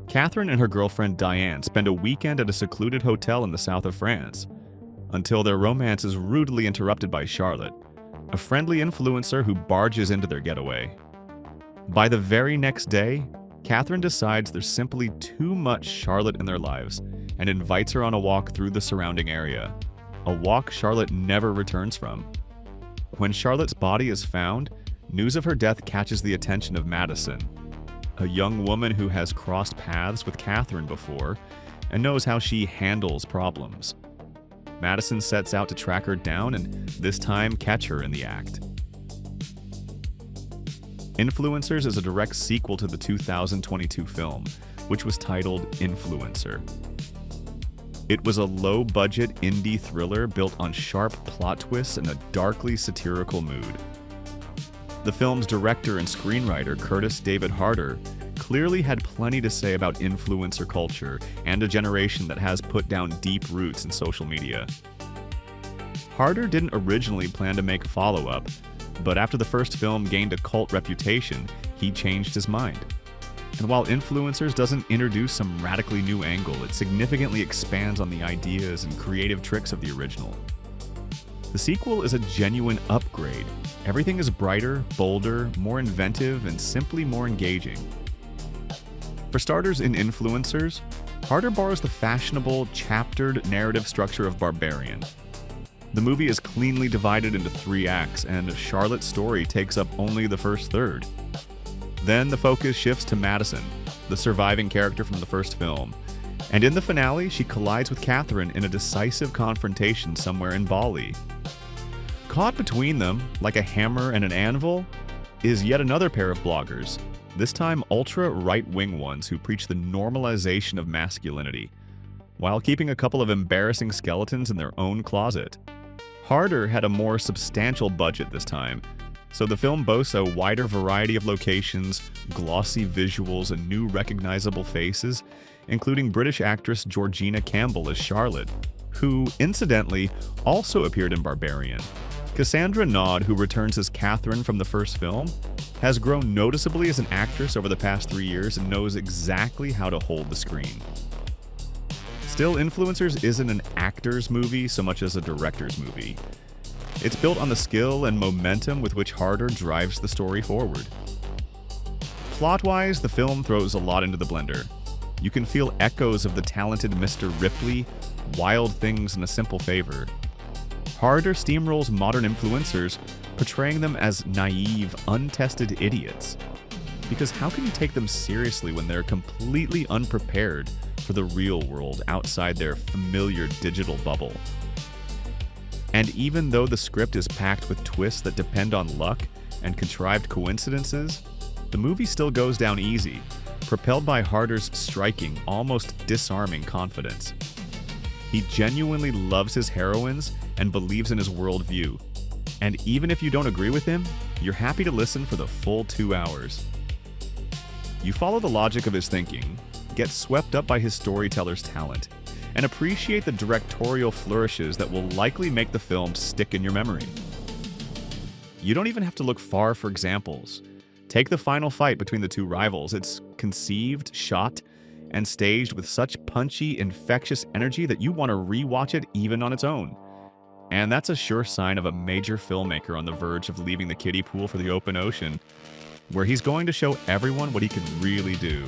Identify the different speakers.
Speaker 1: Catherine and her girlfriend Diane spend a weekend at a secluded hotel in the south of France, until their romance is rudely interrupted by Charlotte, a friendly influencer who barges into their getaway. By the very next day, Catherine decides there's simply too much Charlotte in their lives and invites her on a walk through the surrounding area, a walk Charlotte never returns from. When Charlotte's body is found, news of her death catches the attention of Madison, a young woman who has crossed paths with Catherine before and knows how she handles problems. Madison sets out to track her down and this time catch her in the act. Influencers is a direct sequel to the 2022 film, which was titled Influencer. It was a low-budget indie thriller built on sharp plot twists and a darkly satirical mood. The film's director and screenwriter, Kurtis David Harder, clearly had plenty to say about influencer culture and a generation that has put down deep roots in social media. Harder didn't originally plan to make a follow-up, but after the first film gained a cult reputation, he changed his mind. And while Influencers doesn't introduce some radically new angle, it significantly expands on the ideas and creative tricks of the original. The sequel is a genuine upgrade. Everything is brighter, bolder, more inventive, and simply more engaging. For starters, in Influencers, Harder borrows the fashionable, chaptered narrative structure of Barbarian. The movie is cleanly divided into 3 acts, and Charlotte's story takes up only the first third. Then the focus shifts to Madison, the surviving character from the first film, and in the finale, she collides with Catherine in a decisive confrontation somewhere in Bali. Caught between them, like a hammer and an anvil, is yet another pair of bloggers, this time ultra-right-wing ones who preach the normalization of masculinity, while keeping a couple of embarrassing skeletons in their own closet. Harder had a more substantial budget this time, so the film boasts a wider variety of locations, glossy visuals, and new recognizable faces, including British actress Georgina Campbell as Charlotte, who, incidentally, also appeared in Barbarian. Cassandra Naud, who returns as Catherine from the first film, has grown noticeably as an actress over the past 3 years and knows exactly how to hold the screen. Still, Influencers isn't an actor's movie so much as a director's movie. It's built on the skill and momentum with which Harder drives the story forward. Plot-wise, the film throws a lot into the blender. You can feel echoes of the talented Mr. Ripley, Wild Things, and A Simple Favor. Harder steamrolls modern influencers, portraying them as naive, untested idiots. Because how can you take them seriously when they're completely unprepared for the real world outside their familiar digital bubble? And even though the script is packed with twists that depend on luck and contrived coincidences, the movie still goes down easy, propelled by Harder's striking, almost disarming confidence. He genuinely loves his heroines and believes in his worldview. And even if you don't agree with him, you're happy to listen for the full 2 hours. You follow the logic of his thinking, get swept up by his storyteller's talent, and appreciate the directorial flourishes that will likely make the film stick in your memory. You don't even have to look far for examples. Take the final fight between the 2 rivals. It's conceived, shot, and staged with such punchy, infectious energy that you want to rewatch it even on its own. And that's a sure sign of a major filmmaker on the verge of leaving the kiddie pool for the open ocean, where he's going to show everyone what he can really do.